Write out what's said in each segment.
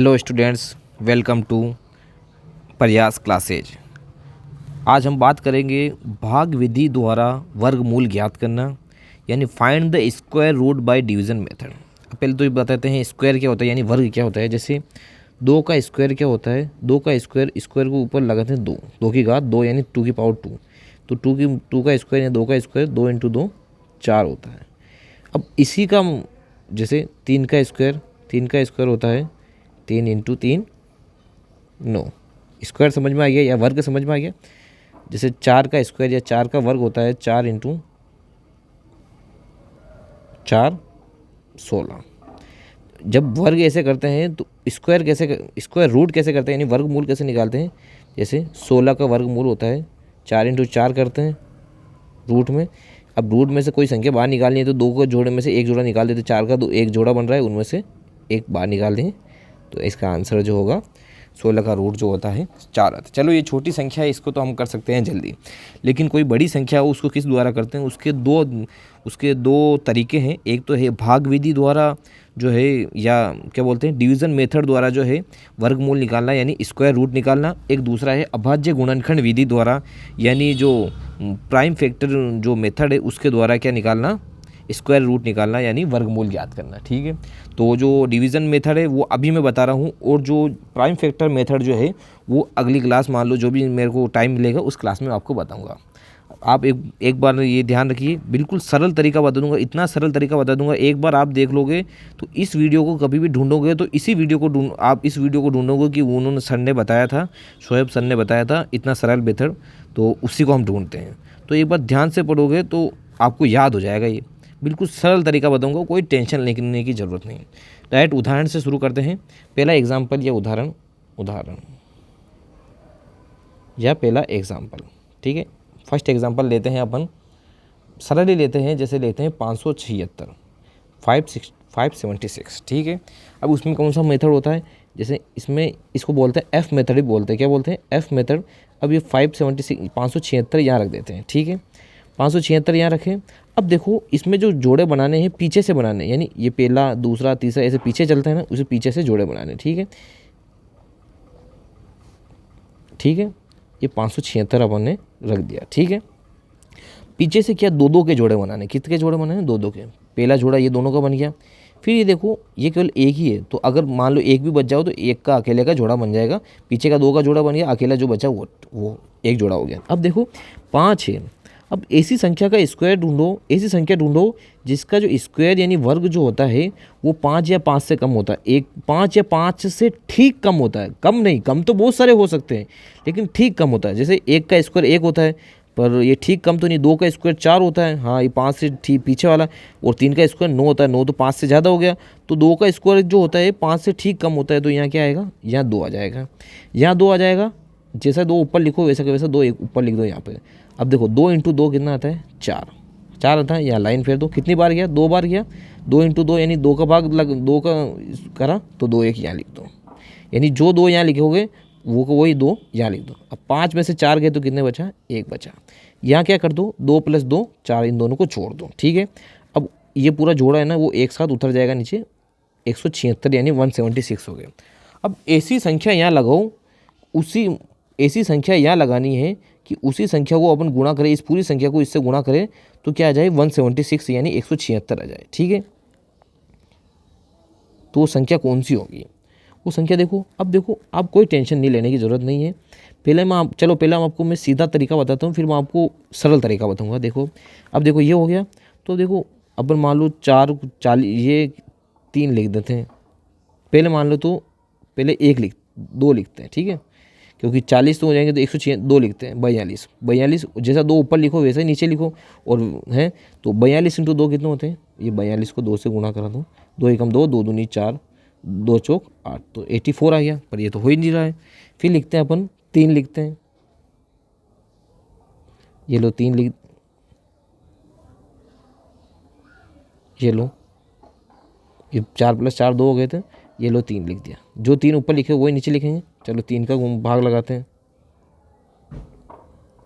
Hello students, welcome to प्रयास classes. आज हम बात करेंगे भाग विधि द्वारा वर्गमूल ज्ञात करना, यानी find the square root by division method. पहले तो ये बताते हैं स्क्वायर क्या होता है, यानी वर्ग क्या होता है। जैसे दो का स्क्वायर क्या होता है, दो का स्क्वायर स्क्वायर को ऊपर लगाते हैं दो, दो की घात दो यानी 2 की पावर 2। तो टू का स्क्वायर या दो का स्क्वायर, दो इंटू दो 4 होता है। अब इसी का जैसे तीन का स्क्वायर होता है 3 इंटू 3 9। स्क्वायर समझ में आ गया या वर्ग समझ में आ गया। जैसे 4 का स्क्वायर या 4 का वर्ग होता है 4 इंटू 4 16। जब वर्ग ऐसे करते हैं तो स्क्वायर रूट कैसे करते हैं, यानी वर्गमूल कैसे निकालते हैं। जैसे 16 का वर्गमूल होता है 4 इंटू 4 करते हैं रूट में। अब रूट में से कोई संख्या बाहर निकालनी है तो दो को जोड़े में से एक जोड़ा निकाल देते, 4 का दो एक जोड़ा बन रहा है, उनमें से एक बाहर निकाल दें तो इसका आंसर जो होगा 16 का रूट जो होता है 4 आता है। चलो ये छोटी संख्या है, इसको तो हम कर सकते हैं जल्दी, लेकिन कोई बड़ी संख्या हो उसको किस द्वारा करते हैं। उसके दो तरीके हैं। एक तो है भाग विधि द्वारा जो है, या क्या बोलते हैं डिवीज़न मेथड द्वारा जो है वर्गमूल निकालना यानी स्क्वायर रूट निकालना। एक दूसरा है अभाज्य गुणनखंड विधि द्वारा, यानी जो प्राइम फैक्टर जो मेथड है उसके द्वारा क्या निकालना, स्क्वायर रूट निकालना यानी वर्गमूल ज्ञात करना। ठीक है, तो जो डिवीज़न मेथड है वो अभी मैं बता रहा हूँ, और जो प्राइम फैक्टर मेथड जो है वो अगली क्लास, मान लो जो भी मेरे को टाइम मिलेगा उस क्लास में आपको बताऊँगा। आप एक बार ये ध्यान रखिए, बिल्कुल सरल तरीका बता दूंगा, इतना सरल तरीका बता दूंगा, एक बार आप देख लोगे तो इस वीडियो को कभी भी ढूंढोगे तो आप इस वीडियो को ढूंढोगे कि उन्होंने सर ने बताया था, शोएब सर ने बताया था इतना सरल मेथड, तो उसी को हम ढूंढते हैं। तो एक बार ध्यान से पढ़ोगे तो आपको याद हो जाएगा। ये बिल्कुल सरल तरीका बताऊंगा, कोई टेंशन लेने की ज़रूरत नहीं। डायरेक्ट उदाहरण से शुरू करते हैं। पहला एग्जाम्पल या उदाहरण या पहला एग्जाम्पल। ठीक है, फर्स्ट एग्जाम्पल लेते हैं अपन, सरल ही लेते हैं। जैसे लेते हैं 576 576। ठीक है, अब उसमें कौन सा मेथड होता है, जैसे इसमें इसको बोलते हैं एफ मेथड ही बोलते हैं। क्या बोलते हैं, एफ मेथड। अब ये 576 यहाँ रख देते हैं। ठीक है, 576 यहाँ रखें। अब देखो इसमें जो जोड़े बनाने हैं पीछे से बनाने, यानी ये पहला दूसरा तीसरा ऐसे पीछे चलता है ना, उसे पीछे से जोड़े बनाने। ठीक है, ये 576 अपन ने रख दिया। ठीक है, पीछे से क्या दो दो के जोड़े बनाने, कितने जोड़े बनाने, दो दो के। पहला जोड़ा ये दोनों का बन गया। फिर ये देखो ये केवल एक ही है, तो अगर मान लो एक भी बच जाओ तो एक का अकेले का जोड़ा बन जाएगा, पीछे का दो का जोड़ा बन गया, अकेला जो बचा वो एक जोड़ा हो गया। अब देखो 5 है। अब ऐसी संख्या का स्क्वायर ढूंढो, ऐसी संख्या ढूंढो जिसका जो स्क्वायर यानी वर्ग जो होता है वो 5 या 5 से कम होता है। 5 या 5 से ठीक कम होता है, कम नहीं, कम तो बहुत सारे हो सकते हैं लेकिन ठीक कम होता है। जैसे 1 का स्क्वायर 1 होता है, पर ये ठीक कम तो नहीं। 2 का स्क्वायर 4 होता है, हाँ ये 5 से ठीक पीछे वाला। और 3 का स्क्वायर 9 होता है, 9 तो 5 से ज़्यादा हो गया। तो 2 का स्क्वायर जो होता है 5 से ठीक कम होता है, तो यहाँ क्या आएगा, यहाँ 2 आ जाएगा, यहाँ 2 आ जाएगा। जैसा 2 ऊपर लिखो वैसा का वैसा 2 एक ऊपर लिख दो यहाँ पे। अब देखो 2 इंटू 2 कितना आता है, 4 आता है। यहाँ लाइन फेर दो, कितनी बार गया, 2 बार गया। 2 इंटू 2 यानी 2 का भाग 2 का करा तो 2 एक यहाँ लिख दो, यानी जो 2 यहाँ लिखोगे वो को वही 2 यहाँ लिख दो। अब 5 में से 4 गए तो कितने बचा, 1 बचा। यहाँ क्या कर दो, 2 + 2 4, इन दोनों को छोड़ दो। ठीक है, अब ये पूरा जोड़ा है ना वो एक साथ उतर जाएगा नीचे, 176 यानी 176 हो गए। अब ऐसी संख्या यहाँ लगाओ, ऐसी संख्या यहाँ लगानी है कि उसी संख्या को अपन गुणा करें, इस पूरी संख्या को इससे गुणा करें तो क्या आ जाए, 176 यानी 176 आ जाए। ठीक है, तो वो संख्या कौन सी होगी, वो संख्या देखो। अब देखो आप कोई टेंशन नहीं लेने की ज़रूरत नहीं है। पहले आपको मैं सीधा तरीका बताता हूँ, फिर मैं आपको सरल तरीका बताऊँगा। देखो अब देखो ये हो गया, तो देखो अपन मान लो 4 40 ये 3 लिख देते हैं। पहले मान लो तो पहले 2 लिखते हैं। ठीक है, क्योंकि 40 तो हो जाएंगे तो 106 2 लिखते हैं, 42 जैसा 2 ऊपर लिखो वैसे ही नीचे लिखो। और है तो 42 इंटू 2 कितने होते हैं, ये 42 को 2 से गुणा करा दो, 2 एकम 2, 2 दूनी 4, 2 चौक 8, तो 84 आ गया। पर ये तो हो ही नहीं रहा है। फिर लिखते हैं अपन 3 लिखते हैं, ये लो 3 लिख, ये लो ये 4 + 4 2 हो गए थे, ये लो 3 लिख दिया। जो 3 ऊपर लिखे वही नीचे लिखेंगे। चलो 3 का भाग लगाते हैं,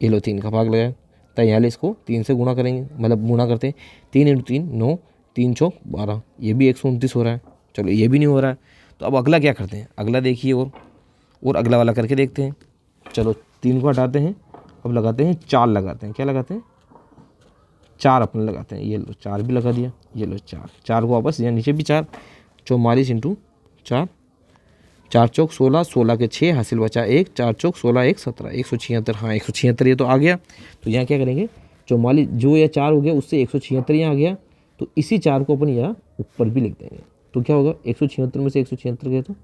ये लो 3 का भाग लगाया, 43 को 3 से गुणा करेंगे, मतलब गुणा करते हैं। 3 × 3 9, 3 चौक 12, ये भी 129 हो रहा है। चलो ये भी नहीं हो रहा है, तो अब अगला क्या करते हैं, अगला देखिए और अगला वाला करके देखते हैं। चलो 3 को हटाते हैं, अब लगाते हैं 4 लगाते हैं। क्या लगाते हैं, 4 अपने लगाते हैं। ये लो 4 भी लगा दिया, ये लो 4 को वापस, यहाँ नीचे भी 4, 44 इंटू 4, 4 चौक 16, 16 के 6 हासिल बचा 1, 4 चौक 16 1 17, 176। हाँ 176 ये तो आ गया। तो यहाँ क्या करेंगे, 44 जो यह 4 हो गया उससे 176 यहाँ आ गया, तो इसी 4 को अपन यहाँ ऊपर भी लिख देंगे। तो क्या होगा, 176 में से 176 गए तो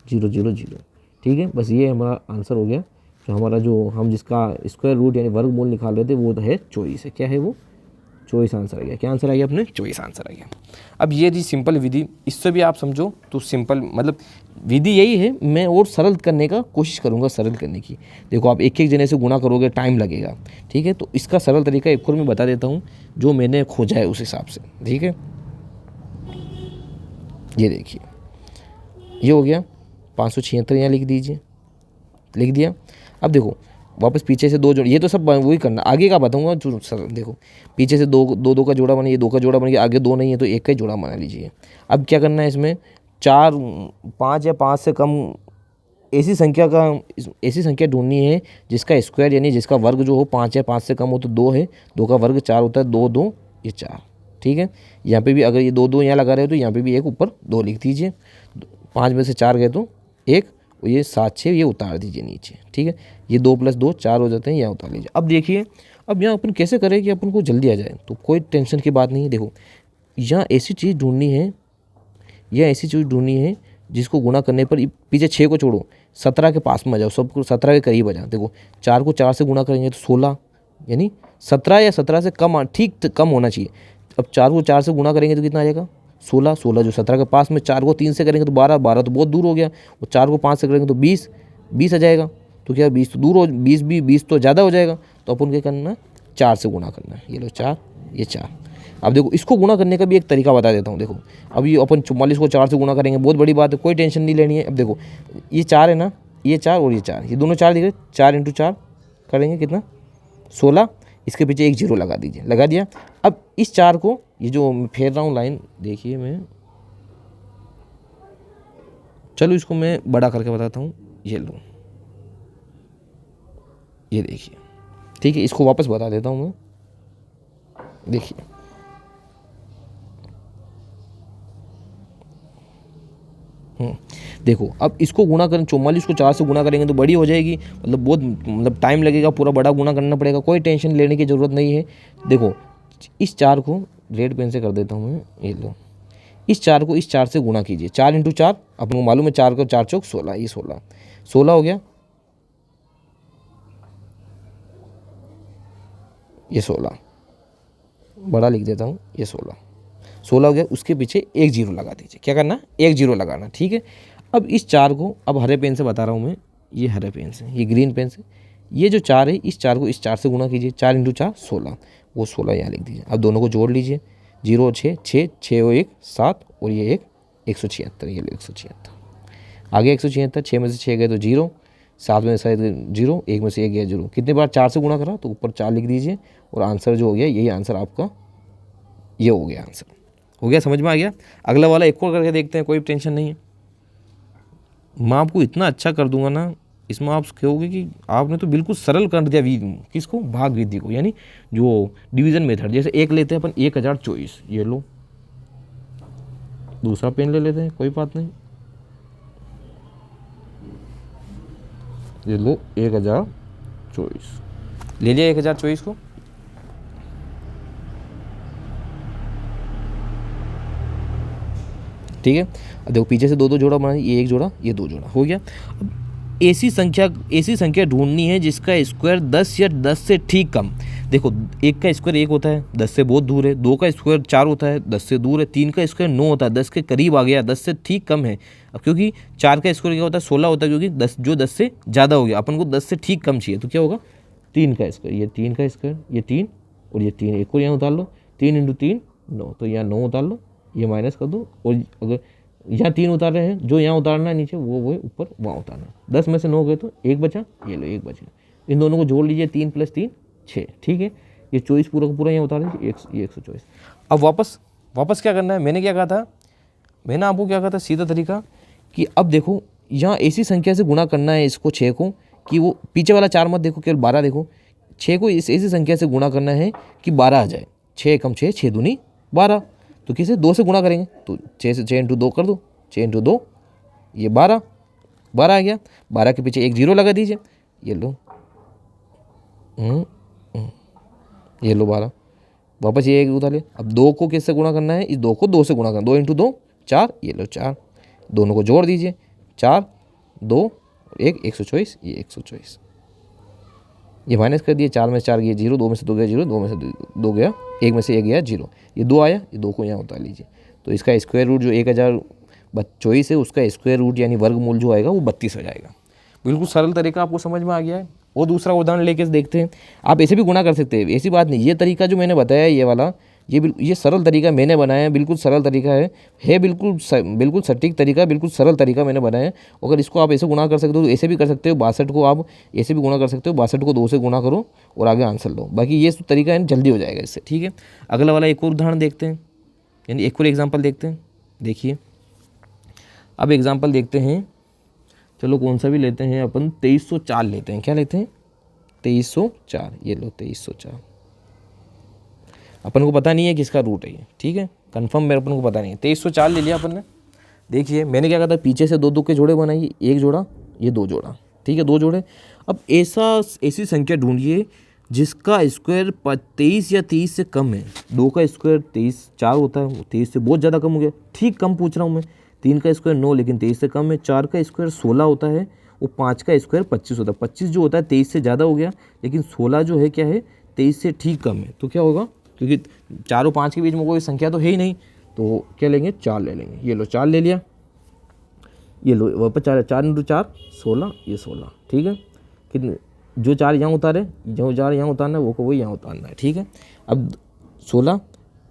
0 0 0। ठीक है, बस ये हमारा आंसर हो गया। जो हमारा जो हम जिसका स्क्वायर रूट यानी वर्गमूल निकाल रहे थे वो है 24 है। क्या है वो, 24 आंसर आ गया। क्या आंसर आ गया अपने, 24 आंसर आ गया। अब ये थी सिंपल विधि, इससे भी आप समझो तो सिंपल मतलब विधि यही है। मैं और सरल करने का कोशिश करूँगा, सरल करने की। देखो आप एक एक जने से गुणा करोगे टाइम लगेगा, ठीक है। तो इसका सरल तरीका एक और मैं बता देता हूँ जो मैंने खोजा है उस हिसाब से, ठीक है। ये देखिए ये हो गया 576, यहाँ लिख दीजिए, लिख दिया। अब देखो वापस पीछे से 2 जोड़, ये तो सब वही करना, आगे का बताऊंगा जो सर। देखो पीछे से 2 का जोड़ा बना, ये 2 का जोड़ा बन गया, आगे 2 नहीं है तो 1 का ही जोड़ा बना लीजिए। अब क्या करना है इसमें, 4 5 या 5 से कम ऐसी संख्या ढूंढनी है जिसका स्क्वायर यानी जिसका वर्ग जो हो 5 या 5 से कम हो। तो 2 है, 2 का वर्ग 4 होता है, 2 2 ये 4, ठीक है। यहाँ पे भी अगर ये 2 2 यहाँ लगा रहे हो तो यहाँ पे भी एक ऊपर 2 लिख दीजिए। 5 में से 4 गए तो 1, और ये 7 6 ये उतार दीजिए नीचे, ठीक है। ये 2 + 2 4 हो जाते हैं, यहाँ उतार लीजिए। अब देखिए अब यहाँ अपन कैसे करें कि अपन को जल्दी आ जाए, तो कोई टेंशन की बात नहीं है। देखो यहाँ ऐसी चीज़ ढूंढनी है, यह ऐसी चीज़ ढूंढनी है जिसको गुणा करने पर पीछे 6 को छोड़ो, 17 के पास में आ जाओ, सबको 17 के करीब आ जाओ। देखो 4 को 4 से गुणा करेंगे तो 16, यानी 17 या 17 से कम, ठीक कम होना चाहिए। अब 4 को 4 से गुणा करेंगे तो कितना आ जाएगा, 16, 16 जो 17 के पास में। 4 को 3 से करेंगे तो 12, 12 तो बहुत दूर हो गया। और 4 को 5 से करेंगे तो 20, 20 आ जाएगा। तो क्या 20 तो दूर हो, 20 तो ज़्यादा हो जाएगा। तो अपन क्या करना है, 4 से गुणा करना है। ये लो 4, ये 4। अब देखो इसको गुणा करने का भी एक तरीका बता देता हूँ। देखो अब ये अपन 44 को 4 से गुणा करेंगे, बहुत बड़ी बात है, कोई टेंशन नहीं लेनी है। अब देखो ये 4 है ना, ये 4 और ये 4, ये दोनों 4 दिख रहे, 4 × 4 करेंगे कितना, 16। इसके पीछे एक 0 लगा दीजिए, लगा दिया। अब इस 4 को, ये जो मैं फेर रहा हूँ लाइन, देखिए मैं, चलो इसको मैं बड़ा करके बताता हूँ। ये लो, ये देखिए, ठीक है। इसको वापस बता देता हूँ मैं, देखिए देखो अब इसको गुणा करें, 44 को 4 से गुणा करेंगे तो बड़ी हो जाएगी, मतलब बहुत मतलब टाइम लगेगा, पूरा बड़ा गुणा करना पड़ेगा। कोई टेंशन लेने की ज़रूरत नहीं है। देखो इस 4 को रेड पेन से कर देता हूँ मैं, ये लो, इस 4 को इस 4 से गुणा कीजिए। 4 × 4 अपन को मालूम है, 4 को 4 चौक 16, ये 16 हो गया, ये 16 बड़ा लिख देता हूँ, ये 16 हो गया। उसके पीछे एक 0 लगा दीजिए। क्या करना, एक 0 लगाना, ठीक है। अब इस 4 को, अब हरे पेन से बता रहा हूँ मैं, ये हरे पेन से, ये ग्रीन पेन से, ये जो 4 है इस 4 को इस 4 से गुणा कीजिए। 4 × 4 16, वो 16 यहाँ लिख दीजिए। अब दोनों को जोड़ लीजिए, 0 6 6 6 और 1 7, और ये 176, ये लो 176 आगे 176। 6 में से 6 गए तो 0, 7 में से 0, 1 में से 1 गया 0। कितने बार 4 से गुणा करा, तो ऊपर 4 लिख दीजिए, और आंसर जो हो गया, यही आंसर आपका, ये हो गया आंसर। हो गया, समझ में आ गया। अगला वाला एक और करके देखते हैं, कोई टेंशन नहीं है। मैं आपको इतना अच्छा कर दूंगा ना, इसमें आप कहोगे कि आपने तो बिल्कुल सरल कर दिया किसको, भाग विधि को, यानी जो डिवीजन मेथड। जैसे एक लेते हैं अपन 1024, ये लो, दूसरा पेन ले लेते हैं, कोई बात नहीं, ये लो 1024 ले लिया, 1024 को। ठीक है, अब देखो पीछे से 2 2 जोड़ा बना, ये एक जोड़ा, ये 2 जोड़ा हो गया। अब ऐसी संख्या ढूंढनी है जिसका स्क्वायर 10 या 10 से ठीक कम। देखो 1 का स्क्वायर 1 होता है, 10 से बहुत दूर है। 2 का स्क्वायर 4 होता है, 10 से दूर है। 3 का स्क्वायर 9 होता है, 10 के करीब आ गया, 10 से ठीक कम है। अब क्योंकि 4 का स्क्वायर क्या होता है, 16 होता है, क्योंकि 10 से ज़्यादा हो गया, अपन को 10 से ठीक कम चाहिए। तो क्या होगा, 3 का स्क्वायर, ये 3 का स्क्वायर, ये 3 और ये 3, एक और यहाँ उतार लो, 3 × 3 9, तो यहाँ 9 उतार लो, ये माइनस कर दो। और अगर यहाँ 3 उतार रहे हैं, जो यहाँ उतारना है नीचे वो ऊपर वहाँ उतारना। 10 में से 9 गए तो 1 बचा, ये लो 1 बचा। इन दोनों को जोड़ लीजिए, 3 + 3 6, ठीक है। ये 24 पूरा का पूरा यहाँ उतार लीजिए, ये 124। अब वापस क्या करना है, मैंने क्या कहा था, मैंने आपको क्या कहा था, सीधा तरीका कि अब देखो यहाँ ऐसी संख्या से गुणा करना है इसको 6 को कि वो पीछे वाला 4 मत देखो, केवल 12 देखो। 6 को इस ऐसी संख्या से गुणा करना है कि 12 आ जाए। 6 एकम 6, 6 दूनी 12। तो किसे 2 से गुणा करेंगे, तो 6 से 6 इंटू 2 कर दो, 6 इंटू 2 ये 12 आ गया। 12 के पीछे एक 0 लगा दीजिए, ये लो ये लो 12, वापस ये एक उतार ले। अब 2 को किससे गुणा करना है, इस 2 को 2 से गुणा करना, 2 इंटू 2 4, ये लो 4। दोनों को जोड़ दीजिए, 4 2 1 124, ये 124। ये माइनस कर दिए, 4 में से 4 गया 0, 2 में से 2 गया 0, 2 में से 2 गया, 1 में से 1 गया 0, ये 2 आया, ये 2 को यहाँ उतार लीजिए। तो इसका स्क्वायर रूट जो 1024 है उसका स्क्वायर रूट यानी वर्गमूल जो आएगा वो 32 हो जाएगा। बिल्कुल सरल तरीका आपको समझ में आ गया है। और दूसरा उदाहरण लेके देखते हैं। आप ऐसे भी गुणा कर सकते हैं, ऐसी बात नहीं। ये तरीका जो मैंने बताया ये वाला, ये सरल तरीका मैंने बनाया है, बिल्कुल सरल तरीका है बिल्कुल सटीक तरीका, बिल्कुल सरल तरीका मैंने बनाया है। अगर इसको आप ऐसे गुणा कर सकते हो तो ऐसे भी कर सकते हो। 62 को आप ऐसे भी गुणा कर सकते हो, 62 को 2 से गुणा करो और आगे आंसर लो। बाकी ये तरीका है जल्दी हो जाएगा इससे, ठीक है। अगला वाला एक और उदाहरण देखते हैं, यानी एक और एग्जाम्पल देखते हैं। देखिए अब एग्जाम्पल देखते हैं, चलो कौन सा भी लेते हैं अपन, 2304 लेते हैं। क्या लेते हैं, 2304, ये लो 2304। अपन को पता नहीं है किसका रूट है ये, ठीक है, कंफर्म मेरे अपन को पता नहीं है। 2304 ले लिया अपन ने। देखिए मैंने क्या कहा था, पीछे से 2 के जोड़े बनाइए, एक जोड़ा ये 2 जोड़ा, ठीक है, 2 जोड़े। अब ऐसी संख्या ढूंढिए जिसका स्क्वायर 23 या 30 से कम है। 2 का स्क्वायर 23 4 होता है, 23 से बहुत ज़्यादा कम हो गया, ठीक कम पूछ रहा हूँ मैं। 3 का स्क्वायर 9 लेकिन 23 से कम है। 4 का स्क्वायर 16 होता है और 5 का स्क्वायर 25 होता है। 25 जो होता है 23 से ज़्यादा हो गया, लेकिन 16 जो है क्या है 23 से ठीक कम है। तो क्या होगा, क्योंकि 4 और 5 के बीच में कोई संख्या तो है ही नहीं, तो क्या लेंगे, 4 ले लेंगे। ये लो 4 ले लिया, ये लो वापस 4 इंटू 4 16, ये 16, ठीक है। कितने, जो 4 यहाँ उतारे, जो 4 यहाँ उतारना है वो यहाँ उतारना है, ठीक है। अब 16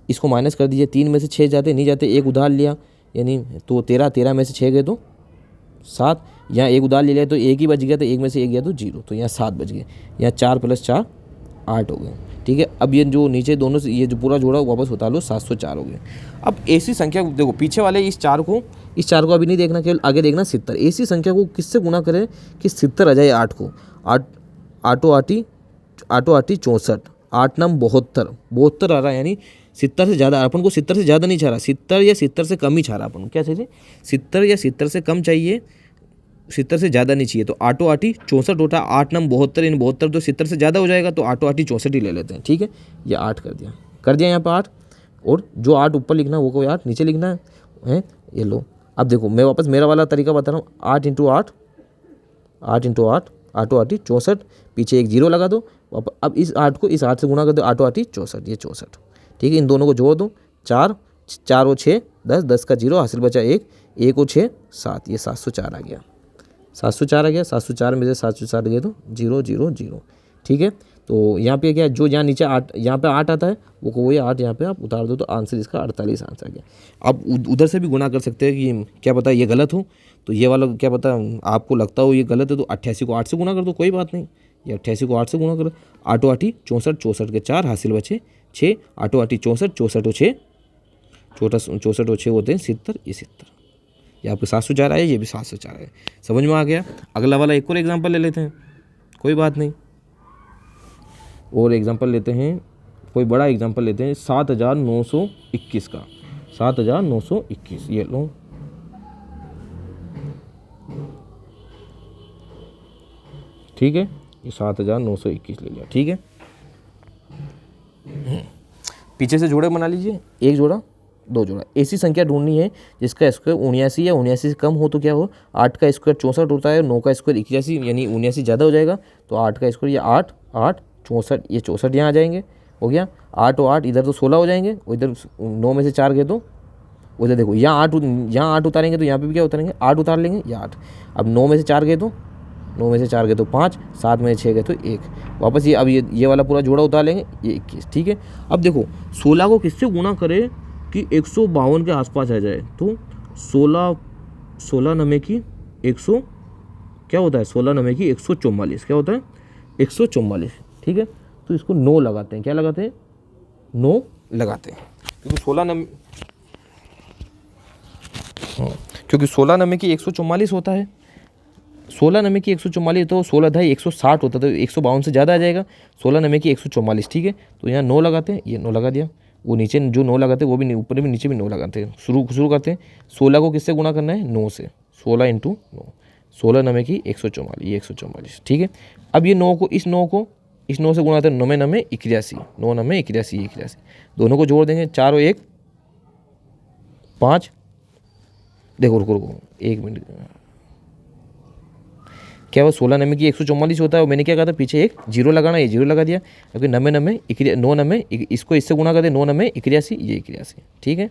इसको माइनस कर दीजिए, 3 में से 6 जाते नहीं जाते, एक उधार लिया यानी तो 13 में से 6 गए तो 7, यहाँ एक उधार ले लिया तो एक ही बच गया, तो 1 में से 1 गया तो 0, तो यहाँ 7 बच गए। यहाँ 4 + 4 8 हो गए, ठीक है। अब ये जो नीचे दोनों से ये जो पूरा जोड़ा वापस उतार लो, 704 हो गए। अब ऐसी संख्या देखो, पीछे वाले इस 4 को अभी नहीं देखना, केवल आगे देखना 70। ऐसी संख्या को किससे गुणा करें कि 70 आ जाए 8 को। 8 आठो आठी 64, 8 9 72 आ रहा है, यानी 70 से ज़्यादा। अपन को 70 से ज़्यादा नहीं चाह रहा, 70 या 70 से कम ही चाह रहा अपन को। क्या चाहिए, 70 या 70 से कम चाहिए, 70 से ज़्यादा नहीं चाहिए। तो 8 8 64 होता है, 8 9 72, इन 72 तो 70 से ज़्यादा हो जाएगा, तो 8 8 64 ही ले लेते हैं, ठीक है। ये 8 कर दिया यहाँ पर 8, और जो 8 ऊपर लिखना है वो कोई 8 नीचे लिखना है। ये लो, अब देखो मैं वापस मेरा वाला तरीका बता रहा हूँ। 8 इंटू 8 8 8 64, पीछे एक 0 लगा दो। अब इस 8 को इस 8 से गुणा कर दो, 8 8 64, ये 64, ठीक है। इन दोनों को जोड़ दो, 4 और 6 10, 10 का 0 हासिल बचा 1, 1 और 6 7, ये 704 आ गया। 704 आ गया, 704 में से 704 गए तो 0 0 0, ठीक है। तो यहाँ पे क्या, जो यहाँ नीचे 8, यहाँ पे 8 आता है वो को, ये 8 यहाँ पे आप उतार दो, तो आंसर इसका 48 आंसर आ गया। अब उधर से भी गुणा कर सकते हैं कि क्या पता ये गलत हो, तो ये वाला क्या पता आपको लगता हो ये गलत है, तो 88 को 8 से गुणा कर दो, कोई बात नहीं। ये 88 को 8 से गुणा करो, 8 8 64, 64 के 4 हासिल बचे 6, 8 8 64, 64 और 6 64 और 6 होते हैं 70, ये 70। ये आपके 704 आया, ये भी 704 है। समझ में आ गया। अगला वाला एक और एग्जांपल ले लेते हैं, कोई बात नहीं, और एग्जांपल लेते हैं, कोई बड़ा एग्जांपल लेते हैं। 7921 का, 7921, ये लो, ठीक है। ये 7921 ले लिया, ठीक है। पीछे से जोड़े बना लीजिए, एक जोड़ा 2 जोड़ा। ऐसी संख्या ढूंढनी है जिसका स्क्वायर 79 या 79 से कम हो, तो क्या हो, 8 का स्क्वायर 64 होता है, 9 का स्क्वायर 81, यानी 79 ज़्यादा हो जाएगा, तो 8 का स्क्वायर, ये 8 8 64, ये 64 यहाँ आ जाएंगे, हो गया। 8 और 8 इधर तो 16 हो जाएंगे, और इधर 9 में से 4 गए तो उधर देखो, यहाँ 8 उतारेंगे तो यहाँ पे भी क्या उतारेंगे, 8 उतार लेंगे, ये 8। अब 9 में से 4 गए तो 5, 7 में 6 गए तो 1, वापस ये अब ये वाला पूरा जोड़ा उतार लेंगे, ये 21, ठीक है। अब देखो 16 को किससे गुणा करें कि 152 के आसपास आ जाए, तो 16 नमे की 100 क्या होता है, 16 नमे की 144, क्या होता है 144, ठीक है। तो इसको 9 लगाते हैं, क्या लगाते हैं, 9 लगाते हैं, क्योंकि क्योंकि 16 नमे की 144 होता है, 16 नमे की 144 तो 16 ढाई 160 होता है, तो 152 से ज़्यादा आ जाएगा। 16 नमे की 144, ठीक है। तो यहाँ 9 लगाते हैं, ये 9 लगा दिया। वो नीचे जो 9 लगाते हैं वो भी ऊपर भी नीचे भी 9 लगाते हैं। शुरू करते हैं। 16 को किससे गुणा करना है? 9 से। 16 इंटू 9, 16 नमे की 144, ये 144, ठीक है। अब ये 9 को इस 9 से गुणा करते हैं, 9 नमे 81, 9 नमे 81, 81 दोनों को जोड़ देंगे। 4 और 1 5। देखो रुको 1 मिनट, क्या वो 16 नमे की 144 होता है? और मैंने क्या कहा था पीछे एक जीरो लगाना, ये जीरो लगा दिया। क्योंकि 9 नमे इसको इससे गुणा कर दे, 9 नमे 81, ये 81, ठीक है।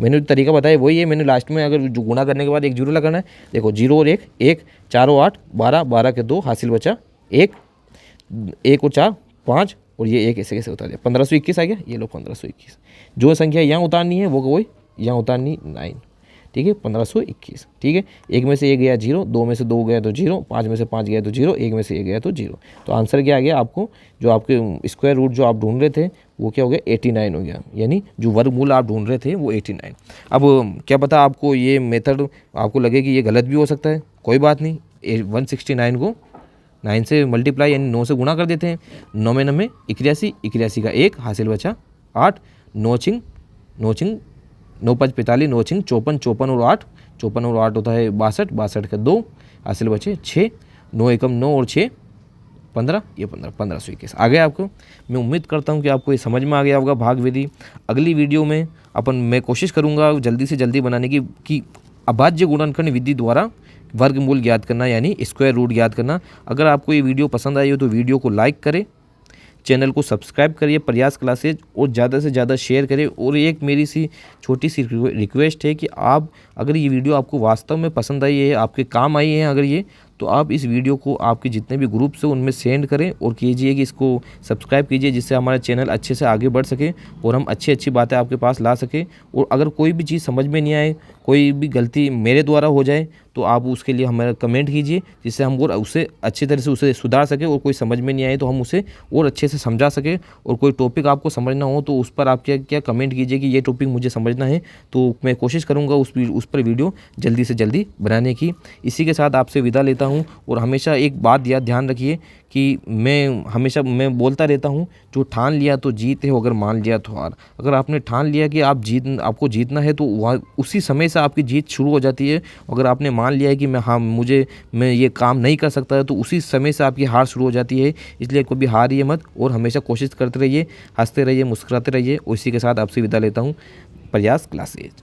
मैंने तरीका बताया वही है। मैंने लास्ट में अगर जो गुणा करने के बाद एक जीरो लगाना है। देखो 0 और 1, 4 और 8 12, 12 के 2 हासिल बचा 1, 1 और 4 5, और ये 1 ऐसे कैसे उतार दिया, 1521 आ गया। ये लो 1521, जो संख्या यहाँ उतारनी है वो वही यहाँ उतारनी 9, ठीक है। 1521, ठीक है। 1 में से 1 गया 0, 2 में से 2 गया तो 0, 5 में से 5 गया तो 0, 1 में से 1 गया तो 0। तो आंसर क्या आ गया आपको? जो आपके स्क्वायर रूट जो आप ढूंढ रहे थे वो क्या हो गया? 89 हो गया। यानी जो वर्गमूल आप ढूंढ रहे थे वो 89। अब क्या पता आपको ये मेथड आपको लगे कि ये गलत भी हो सकता है, कोई बात नहीं। 169 को 9 से मल्टीप्लाई यानी 9 से गुणा कर देते हैं। 9 में 9 81, 81 का 1 हासिल बचा 8, 9 5 45, 9 5 54, 54 और 8, 54 और 8 होता है 62, 62 का 2 हासिल बचे 6, 9 एकम 9 और 6 15, ये 1521 आ गया आपको। मैं उम्मीद करता हूँ कि आपको ये समझ में आ गया होगा भाग विधि। अगली वीडियो में मैं कोशिश करूँगा जल्दी से जल्दी बनाने की कि अभाज्य गुणनखंड विधि द्वारा वर्गमूल ज्ञात करना, यानी स्क्वायर रूट ज्ञात करना। अगर आपको ये वीडियो पसंद आई हो तो वीडियो को लाइक करें, चैनल को सब्सक्राइब करिए प्रयास क्लासेज, और ज़्यादा से ज़्यादा शेयर करें। और एक मेरी सी छोटी सी रिक्वेस्ट है कि आप अगर ये वीडियो आपको वास्तव में पसंद आई है, आपके काम आई है अगर ये, तो आप इस वीडियो को आपके जितने भी ग्रुप्स हैं उनमें सेंड करें और कीजिए कि इसको सब्सक्राइब कीजिए, जिससे हमारा चैनल अच्छे से आगे बढ़ सके और हम अच्छी अच्छी बातें आपके पास ला सकें। और अगर कोई भी चीज़ समझ में नहीं आए, कोई भी गलती मेरे द्वारा हो जाए, तो आप उसके लिए हमें कमेंट कीजिए, जिससे हम और उसे अच्छी तरह से उसे सुधार सके। और कोई समझ में नहीं आए तो हम उसे और अच्छे से समझा सके। और कोई टॉपिक आपको समझना हो तो उस पर आप क्या कमेंट कीजिए कि ये टॉपिक मुझे समझना है, तो मैं कोशिश करूँगा उस पर वीडियो जल्दी से जल्दी बनाने की। इसी के साथ आपसे विदा लेता हूँ। और हमेशा एक बात ध्यान रखिए कि मैं बोलता रहता हूँ, जो ठान लिया तो जीत है, अगर मान लिया तो हार। अगर आपने ठान लिया कि आपको जीतना है तो वहाँ उसी समय से आपकी जीत शुरू हो जाती है। अगर आपने मान लिया है कि मैं ये काम नहीं कर सकता, तो उसी समय से आपकी हार शुरू हो जाती है। इसलिए कभी हारिए मत और हमेशा कोशिश करते रहिए, हंसते रहिए, मुस्कुराते रहिए। उसी के साथ आपसे विदा लेता हूँ। प्रयास क्लासेज।